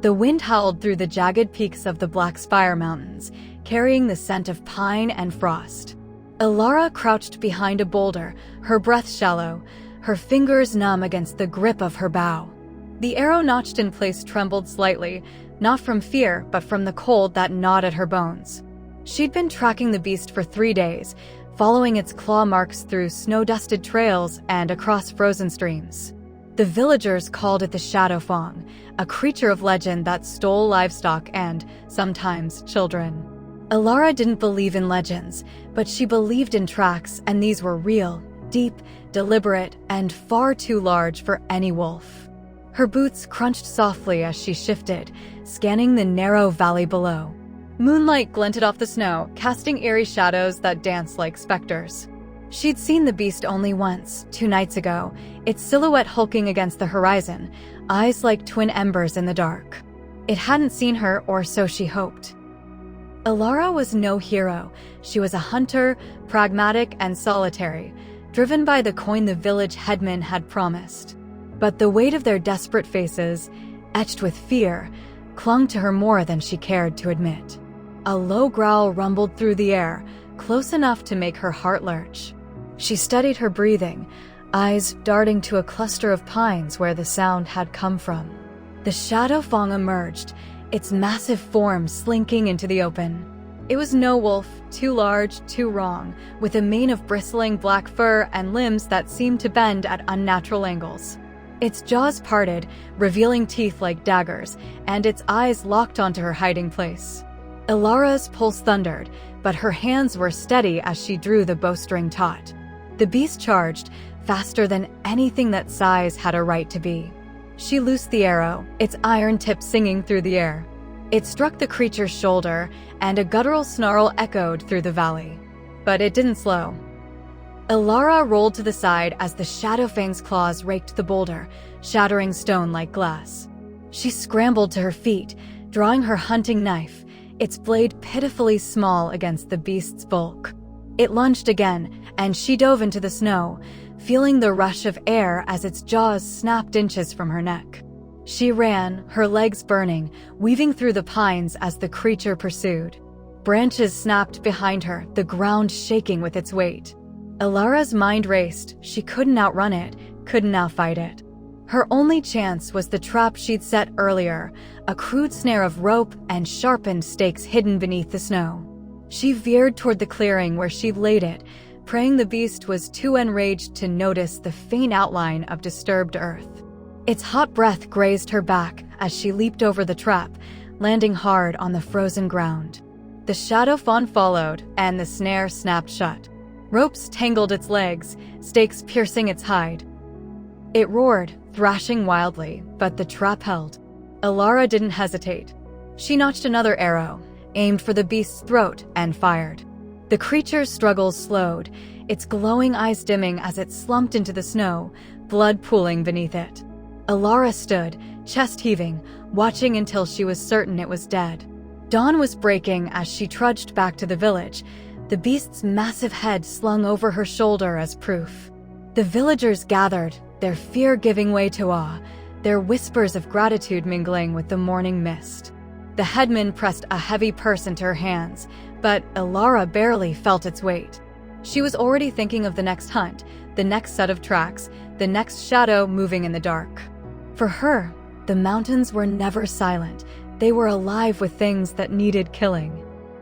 The wind howled through the jagged peaks of the Black Spire Mountains, carrying the scent of pine and frost. Elara crouched behind a boulder, her breath shallow, her fingers numb against the grip of her bow. The arrow notched in place trembled slightly, not from fear, but from the cold that gnawed at her bones. She'd been tracking the beast for 3 days, following its claw marks through snow-dusted trails and across frozen streams. The villagers called it the Shadow Fong, a creature of legend that stole livestock and, sometimes, children. Elara didn't believe in legends, but she believed in tracks, and these were real, deep, deliberate, and far too large for any wolf. Her boots crunched softly as she shifted, scanning the narrow valley below. Moonlight glinted off the snow, casting eerie shadows that danced like specters. She'd seen the beast only once, 2 nights ago, its silhouette hulking against the horizon, eyes like twin embers in the dark. It hadn't seen her, or so she hoped. Elara was no hero. She was a hunter, pragmatic and solitary, driven by the coin the village headman had promised. But the weight of their desperate faces, etched with fear, clung to her more than she cared to admit. A low growl rumbled through the air, close enough to make her heart lurch. She studied her breathing, eyes darting to a cluster of pines where the sound had come from. The Shadow Fong emerged, its massive form slinking into the open. It was no wolf, too large, too wrong, with a mane of bristling black fur and limbs that seemed to bend at unnatural angles. Its jaws parted, revealing teeth like daggers, and its eyes locked onto her hiding place. Elara's pulse thundered, but her hands were steady as she drew the bowstring taut. The beast charged, faster than anything that size had a right to be. She loosed the arrow, its iron tip singing through the air. It struck the creature's shoulder, and a guttural snarl echoed through the valley. But it didn't slow. Elara rolled to the side as the Shadow Fang's claws raked the boulder, shattering stone like glass. She scrambled to her feet, drawing her hunting knife, its blade pitifully small against the beast's bulk. It lunged again, and she dove into the snow, feeling the rush of air as its jaws snapped inches from her neck. She ran, her legs burning, weaving through the pines as the creature pursued. Branches snapped behind her, the ground shaking with its weight. Elara's mind raced. She couldn't outrun it, couldn't outfight it. Her only chance was the trap she'd set earlier, a crude snare of rope and sharpened stakes hidden beneath the snow. She veered toward the clearing where she'd laid it, praying the beast was too enraged to notice the faint outline of disturbed earth. Its hot breath grazed her back as she leaped over the trap, landing hard on the frozen ground. The Shadow Fawn followed, and the snare snapped shut. Ropes tangled its legs, stakes piercing its hide. It roared, thrashing wildly, but the trap held. Elara didn't hesitate. She notched another arrow, aimed for the beast's throat, and fired. The creature's struggles slowed, its glowing eyes dimming as it slumped into the snow, blood pooling beneath it. Elara stood, chest heaving, watching until she was certain it was dead. Dawn was breaking as she trudged back to the village, the beast's massive head slung over her shoulder as proof. The villagers gathered, their fear giving way to awe, their whispers of gratitude mingling with the morning mist. The headman pressed a heavy purse into her hands, but Elara barely felt its weight. She was already thinking of the next hunt, the next set of tracks, the next shadow moving in the dark. For her, the mountains were never silent. They were alive with things that needed killing.